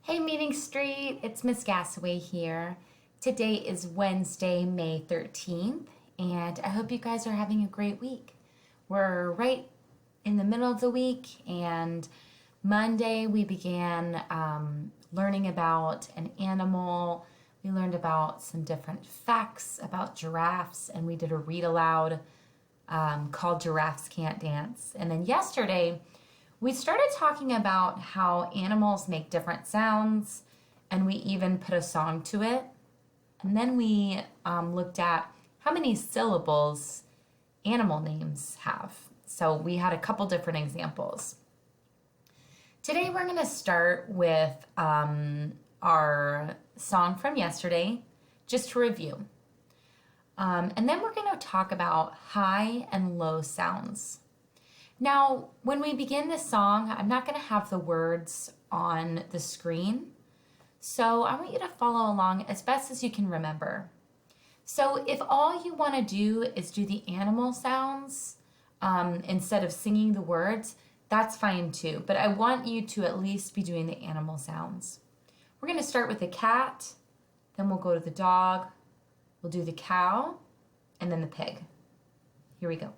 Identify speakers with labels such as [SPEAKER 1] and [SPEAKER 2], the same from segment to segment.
[SPEAKER 1] Hey Meeting Street, it's Miss Gasaway here. Today is Wednesday, May 13th, and I hope you guys are having a great week. We're right in the middle of the week, and Monday we began learning about an animal. We learned about some different facts about giraffes, and we did a read aloud called Giraffes Can't Dance. And then yesterday, we started talking about how animals make different sounds, and we even put a song to it. And then we looked at how many syllables animal names have. So we had a couple different examples. Today we're going to start with our song from yesterday, just to review. And then we're going to talk about high and low sounds. Now, when we begin this song, I'm not going to have the words on the screen, so I want you to follow along as best as you can remember. So if all you want to do is do the animal sounds instead of singing the words, that's fine too, but I want you to at least be doing the animal sounds. We're going to start with the cat, then we'll go to the dog, we'll do the cow, and then the pig. Here we go.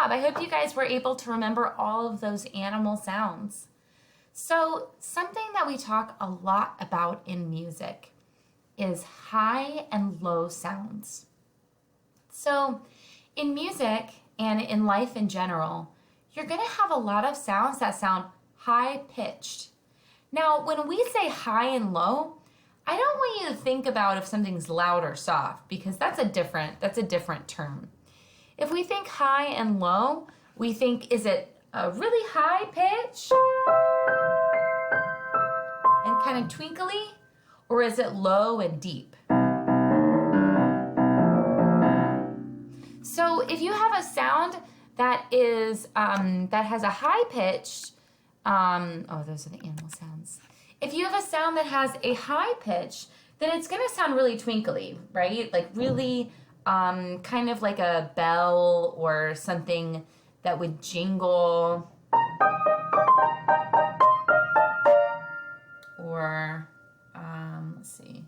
[SPEAKER 1] I hope you guys were able to remember all of those animal sounds. So something that we talk a lot about in music is high and low sounds. So in music and in life in general, you're going to have a lot of sounds that sound high-pitched. Now, when we say high and low, I don't want you to think about if something's loud or soft, because that's a different term. If we think high and low, we think, is it a really high pitch and kind of twinkly, or is it low and deep? So if you have a sound that is that has a high pitch, those are the animal sounds. If you have a sound that has a high pitch, then it's going to sound really twinkly, right? Like really kind of like a bell or something that would jingle, or let's see.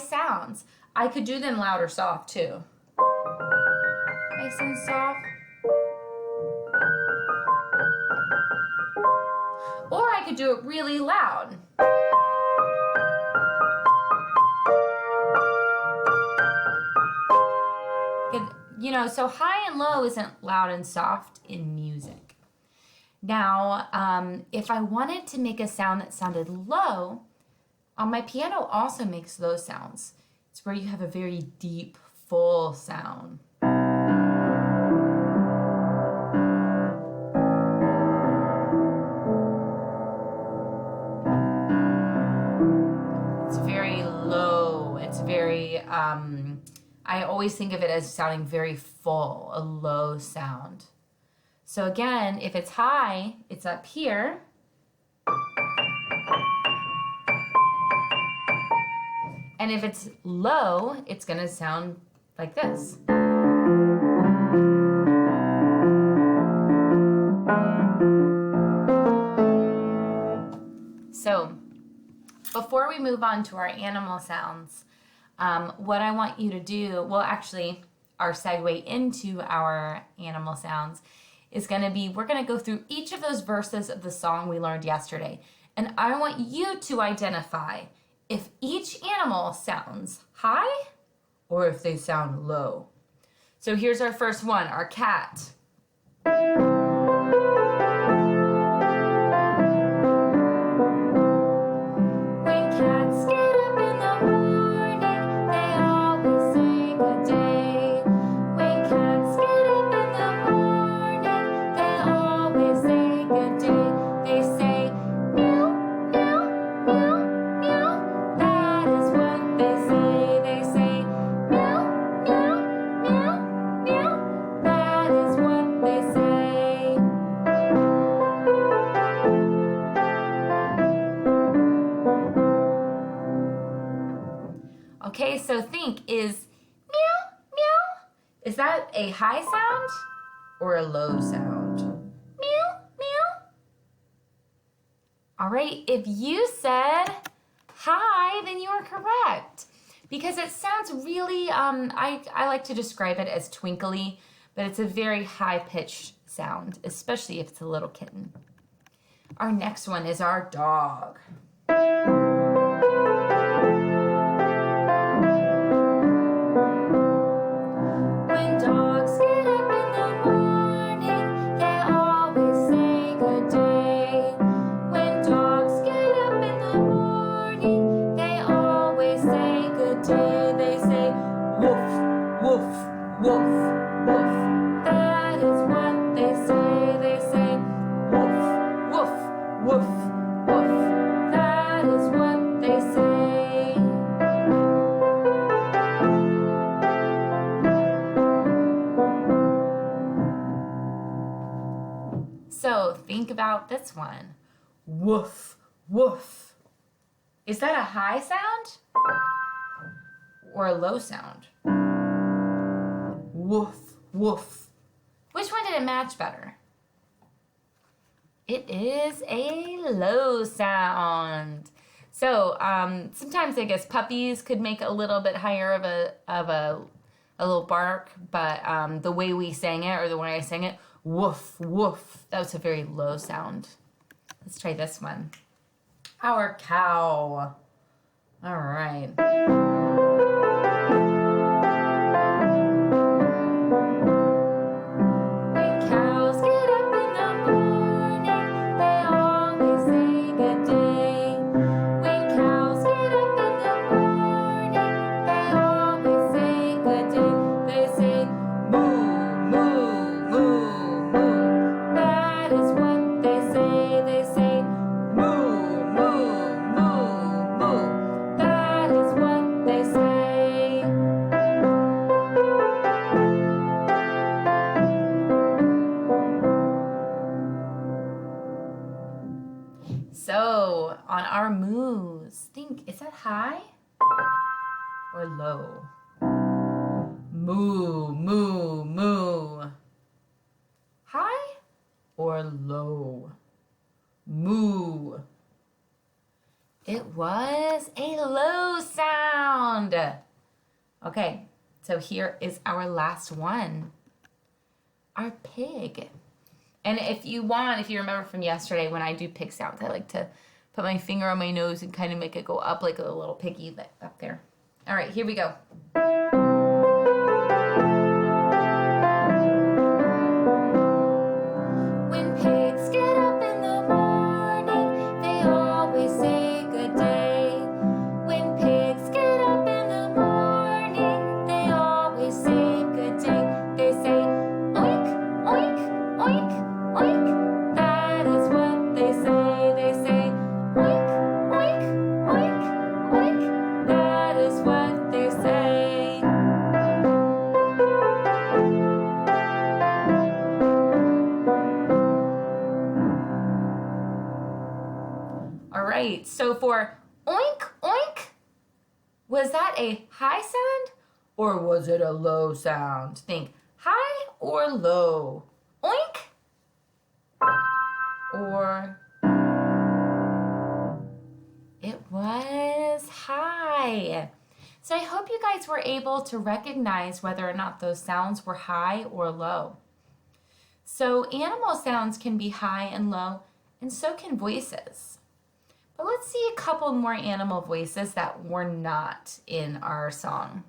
[SPEAKER 1] sounds. I could do them loud or soft too. Nice and soft. Or I could do it really loud. So high and low isn't loud and soft in music. Now, if I wanted to make a sound that sounded low, my piano also makes low sounds. It's where you have a very deep, full sound. It's very low. It's very, I always think of it as sounding very full, a low sound. So again, if it's high, it's up here. And if it's low, it's gonna sound like this. So before we move on to our animal sounds, what I want you to do, well, actually, our segue into our animal sounds is going to be, we're going to go through each of those verses of the song we learned yesterday. And I want you to identify if each animal sounds high or if they sound low. So here's our first one, our cat. Okay, so think, is meow, meow, is that a high sound or a low sound? Meow, meow. All right, if you said high, then you are correct. Because it sounds really, I like to describe it as twinkly, but it's a very high-pitched sound, especially if it's a little kitten. Our next one is our dog. So think about this one. Woof, woof. Is that a high sound or a low sound? Woof, woof. Which one did it match better? It is a low sound. So sometimes I guess puppies could make a little bit higher of a little bark, but the way we sang it, or the way I sang it, woof, woof, that was a very low sound. Let's try this one. Our cow. All right. So on our moos, think, is that high or low? Moo, moo, moo. High or low? Moo. It was a low sound. Okay, so here is our last one. Our pig. And if you remember from yesterday when I do pig sounds, I like to put my finger on my nose and kind of make it go up like a little piggy up there. All right, here we go. When pigs get up in the morning, they always say good day. When pigs get up in the morning, they always say good day. They say oink, oink, oink, oink. That is what they say. They say oink, oink, oink, oink. That is what they say. All right, so for oink, oink, was that a high sound or was it a low sound? Think high or low. Oink or it was high. So I hope you guys were able to recognize whether or not those sounds were high or low. So animal sounds can be high and low, and so can voices. But let's see a couple more animal voices that were not in our song.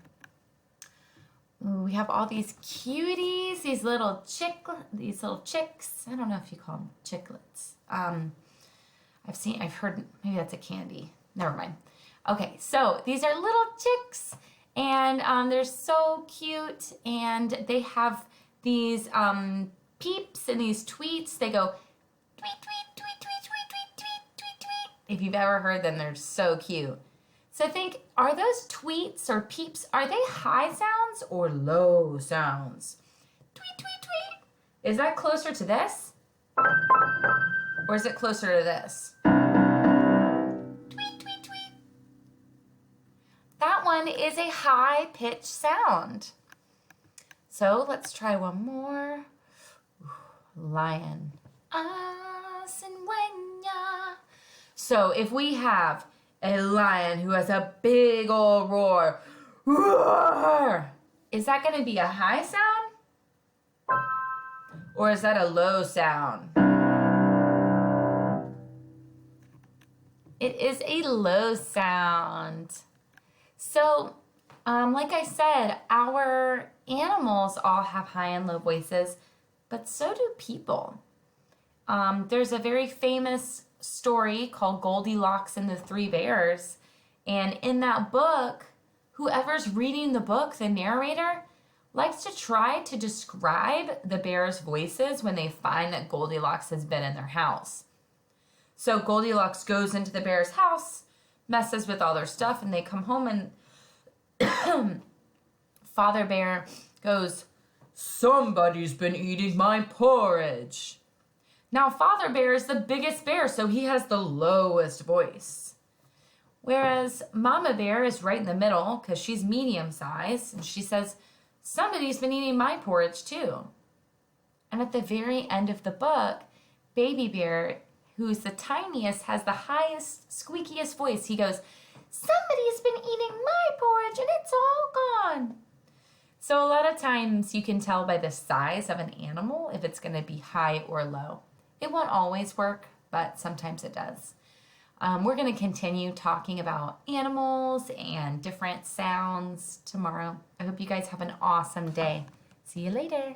[SPEAKER 1] Ooh, we have all these cuties, these little chicks. I don't know if you call them chicklets. I've heard, maybe that's a candy. Never mind. Okay, so these are little chicks, and they're so cute, and they have these peeps and these tweets. They go tweet, tweet, tweet, tweet, tweet, tweet, tweet, tweet, tweet. If you've ever heard them, they're so cute. So think, are those tweets or peeps, are they high sounds or low sounds? Tweet, tweet, tweet. Is that closer to this? Or is it closer to this? Tweet, tweet, tweet. That one is a high-pitched sound. So let's try one more. Lion. So if we have a lion who has a big old roar, roar, is that going to be a high sound? Or is that a low sound? It is a low sound. So, like I said, our animals all have high and low voices, but so do people. There's a very famous story called Goldilocks and the Three Bears. And in that book, whoever's reading the book, the narrator, likes to try to describe the bears' voices when they find that Goldilocks has been in their house. So Goldilocks goes into the bear's house, messes with all their stuff, and they come home and Father Bear goes, "Somebody's been eating my porridge." Now, Father Bear is the biggest bear, so he has the lowest voice. Whereas Mama Bear is right in the middle because she's medium sized, and she says, "Somebody's been eating my porridge too." And at the very end of the book, Baby Bear, who's the tiniest, has the highest, squeakiest voice. He goes, "Somebody's been eating my porridge and it's all gone." So a lot of times you can tell by the size of an animal if it's going to be high or low. It won't always work, but sometimes it does. We're going to continue talking about animals and different sounds tomorrow. I hope you guys have an awesome day. See you later.